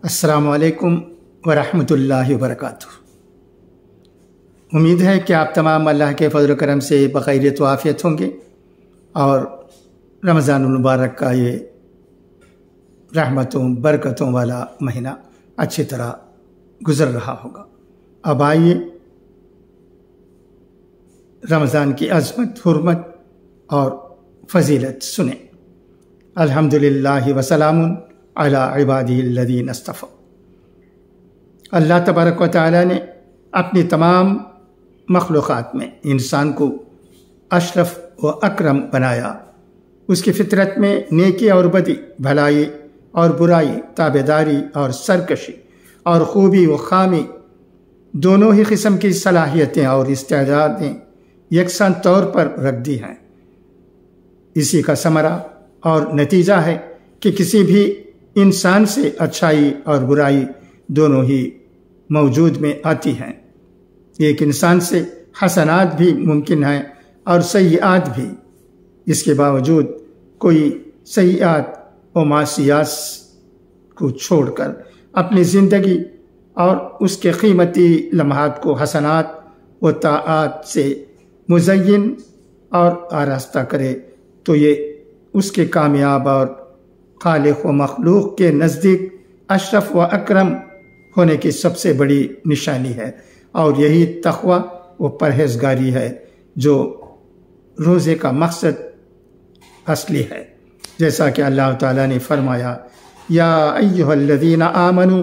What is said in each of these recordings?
السلام علیکم ورحمۃ اللہ وبرکاتہ۔ امید ہے کہ آپ تمام اللہ کے فضل و کرم سے بخیریت و عافیت ہوں گے اور رمضان المبارک کا یہ رحمتوں برکتوں والا مہینہ اچھی طرح گزر رہا ہوگا۔ اب آئیے رمضان کی عظمت، حرمت اور فضیلت سنیں۔ الحمدللہ وسلام علی عبادہ الذین اصطفی۔ اللہ تبارک و تعالی نے اپنی تمام مخلوقات میں انسان کو اشرف و اکرم بنایا۔ اس کی فطرت میں نیکی اور بدی، بھلائی اور برائی، تابعداری اور سرکشی اور خوبی و خامی، دونوں ہی قسم کی صلاحیتیں اور استعدادیں یکساں طور پر رکھ دی ہیں۔ اسی کا ثمرہ اور نتیجہ ہے کہ کسی بھی انسان سے اچھائی اور برائی دونوں ہی موجود میں آتی ہیں۔ ایک انسان سے حسنات بھی ممکن ہیں اور سیئات بھی۔ اس کے باوجود کوئی سیئات و معصیات کو چھوڑ کر اپنی زندگی اور اس کے قیمتی لمحات کو حسنات و طاعات سے مزین اور آراستہ کرے تو یہ اس کے کامیاب اور خالق و مخلوق کے نزدیک اشرف و اکرم ہونے کی سب سے بڑی نشانی ہے، اور یہی تقوی و پرہیزگاری ہے جو روزے کا مقصد اصلی ہے۔ جیسا کہ اللہ تعالیٰ نے فرمایا، یا ایھا الذین آمنوا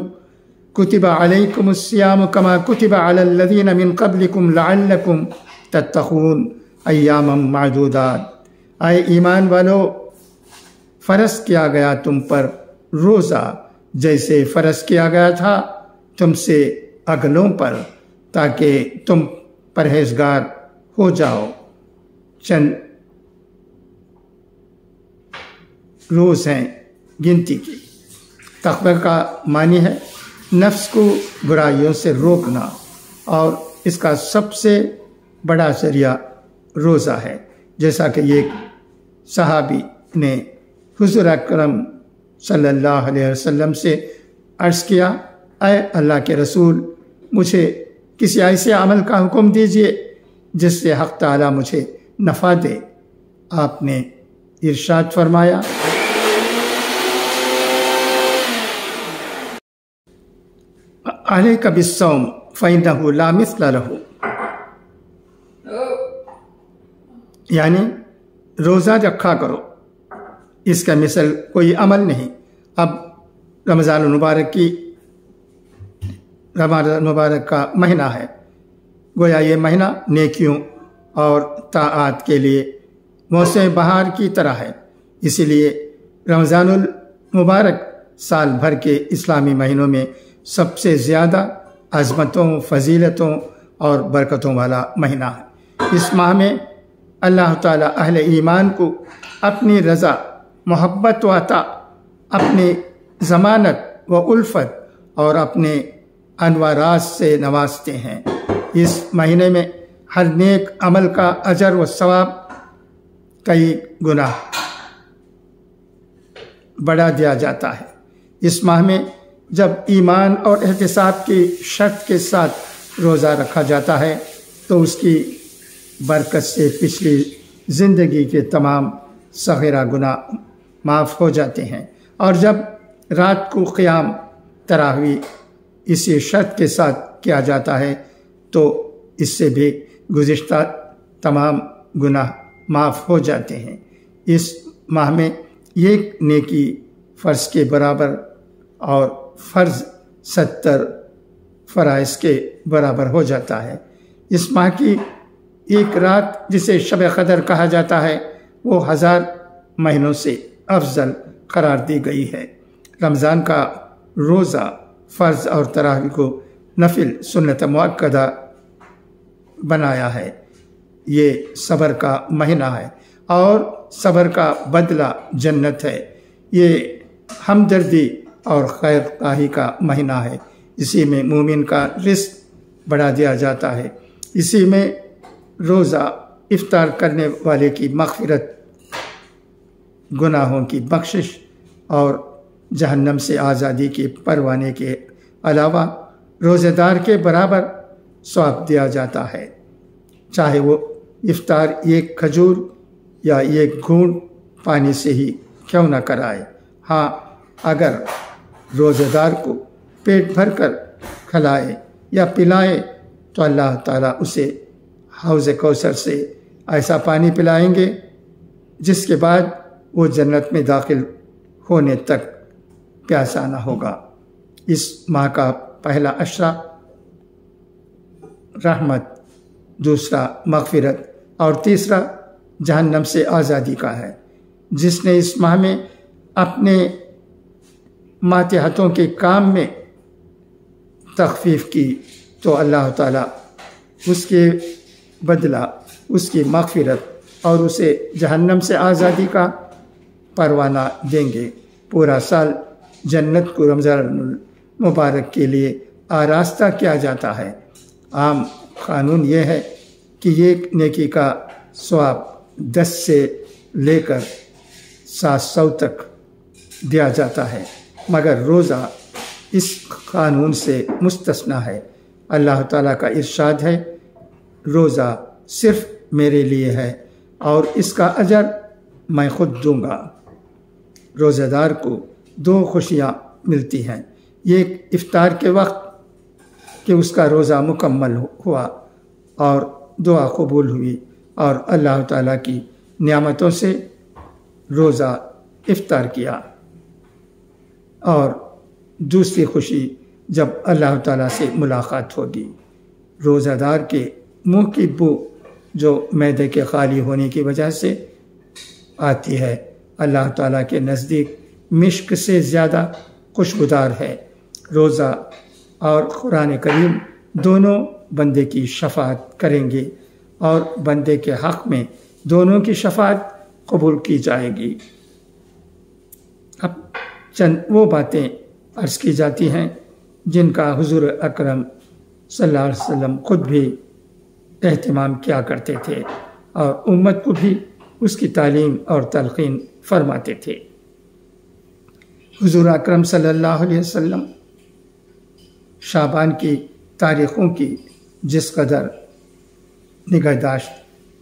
کتب علیکم الصیام کما کتب علی الذین من قبلکم لعلکم تتقون ایاما معدودات۔ اے ایمان والو، فرض کیا گیا تم پر روزہ جیسے فرض کیا گیا تھا تم سے اگلوں پر، تاکہ تم پرہیزگار ہو جاؤ۔ چند روز ہیں گنتی کی۔ تقوی کا معنی ہے نفس کو برائیوں سے روکنا، اور اس کا سب سے بڑا ذریعہ روزہ ہے۔ جیسا کہ ایک صحابی نے حضور اکرم صلی اللہ علیہ وسلم سے عرض کیا، اے اللہ کے رسول، مجھے کسی ایسے عمل کا حکم دیجئے جس سے حق تعالی مجھے نفع دے۔ آپ نے ارشاد فرمایا، علیک بالصوم فإنہ لا مثل لہ، یعنی روزہ رکھا کرو، اس کا مثل کوئی عمل نہیں۔ اب رمضان المبارک کا مہینہ ہے، گویا یہ مہینہ نیکیوں اور طاعات کے لیے موسم بہار کی طرح ہے۔ اسی لیے رمضان المبارک سال بھر کے اسلامی مہینوں میں سب سے زیادہ عظمتوں، فضیلتوں اور برکتوں والا مہینہ ہے۔ اس ماہ میں اللہ تعالی اہل ایمان کو اپنی رضا، محبت و عطا، اپنی ضمانت و الفت اور اپنے انوارات سے نوازتے ہیں۔ اس مہینے میں ہر نیک عمل کا اجر و ثواب کئی گنا بڑھا دیا جاتا ہے۔ اس ماہ میں جب ایمان اور احتساب کی شرط کے ساتھ روزہ رکھا جاتا ہے تو اس کی برکت سے پچھلی زندگی کے تمام صغیرہ گناہ معاف ہو جاتے ہیں، اور جب رات کو قیام تراویح اسی شرط کے ساتھ کیا جاتا ہے تو اس سے بھی گزشتہ تمام گناہ معاف ہو جاتے ہیں۔ اس ماہ میں ایک نیکی فرض کے برابر اور فرض 70 فرائض کے برابر ہو جاتا ہے۔ اس ماہ کی ایک رات جسے شب قدر کہا جاتا ہے وہ 1000 مہینوں سے افضل قرار دی گئی ہے۔ رمضان کا روزہ فرض اور تراویح کو نفل سنت مؤکدہ بنایا ہے۔ یہ صبر کا مہینہ ہے اور صبر کا بدلہ جنت ہے۔ یہ ہمدردی اور خیر خواہی کا مہینہ ہے۔ اسی میں مومن کا رزق بڑھا دیا جاتا ہے۔ اسی میں روزہ افطار کرنے والے کی مغفرت، گناہوں کی بخشش اور جہنم سے آزادی کے پروانے کے علاوہ روزہ دار کے برابر ثواب دیا جاتا ہے، چاہے وہ افطار ایک کھجور یا ایک گھونٹ پانی سے ہی کیوں نہ کرائے۔ ہاں، اگر روزہ دار کو پیٹ بھر کر کھلائے یا پلائے تو اللہ تعالیٰ اسے حوض کوثر سے ایسا پانی پلائیں گے جس کے بعد وہ جنت میں داخل ہونے تک پیاسا نہ ہوگا۔ اس ماہ کا پہلا عشرہ رحمت، دوسرا مغفرت اور تیسرا جہنم سے آزادی کا ہے۔ جس نے اس ماہ میں اپنے ماتحتوں کے کام میں تخفیف کی تو اللہ تعالیٰ اس کے بدلہ اس کی مغفرت اور اسے جہنم سے آزادی کا پروانہ دیں گے۔ پورا سال جنت کو رمضان المبارک کے لیے آراستہ کیا جاتا ہے۔ عام قانون یہ ہے کہ یہ نیکی کا ثواب 10 سے لے کر 700 تک دیا جاتا ہے، مگر روزہ اس قانون سے مستثنی ہے۔ اللہ تعالیٰ کا ارشاد ہے، روزہ صرف میرے لیے ہے اور اس کا اجر میں خود دوں گا۔ روزہ دار کو 2 خوشیاں ملتی ہیں، ایک افطار کے وقت کہ اس کا روزہ مکمل ہوا اور دعا قبول ہوئی اور اللہ تعالیٰ کی نعمتوں سے روزہ افطار کیا، اور دوسری خوشی جب اللہ تعالیٰ سے ملاقات ہوگی۔ روزہ دار کے منہ کی بو جو معدے کے خالی ہونے کی وجہ سے آتی ہے، اللہ تعالیٰ کے نزدیک مشک سے زیادہ خوشبودار ہے۔ روزہ اور قرآن کریم دونوں بندے کی شفاعت کریں گے اور بندے کے حق میں دونوں کی شفاعت قبول کی جائے گی۔ اب چند وہ باتیں عرض کی جاتی ہیں جن کا حضور اکرم صلی اللہ علیہ وسلم خود بھی اہتمام کیا کرتے تھے اور امت کو بھی اس کی تعلیم اور تلقین فرماتے تھے۔ حضور اکرم صلی اللہ علیہ وسلم شعبان کی تاریخوں کی جس قدر نگہداشت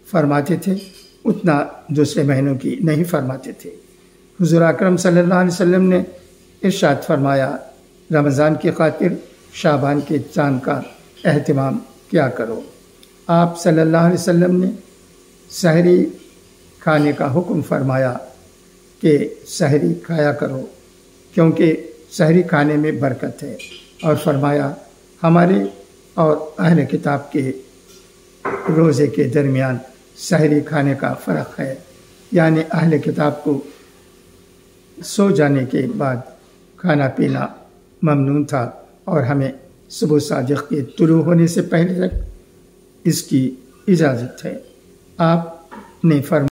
فرماتے تھے اتنا دوسرے مہینوں کی نہیں فرماتے تھے۔ حضور اکرم صلی اللہ علیہ وسلم نے ارشاد فرمایا، رمضان کی خاطر شعبان کے چاند کا اہتمام کیا کرو۔ آپ صلی اللہ علیہ وسلم نے سحری کھانے کا حکم فرمایا کہ سحری کھایا کرو کیونکہ سحری کھانے میں برکت ہے، اور فرمایا ہمارے اور اہل کتاب کے روزے کے درمیان سحری کھانے کا فرق ہے، یعنی اہل کتاب کو سو جانے کے بعد کھانا پینا ممنوع تھا اور ہمیں صبح صادق کے طلوع ہونے سے پہلے تک اس کی اجازت ہے۔ آپ نے فرمایا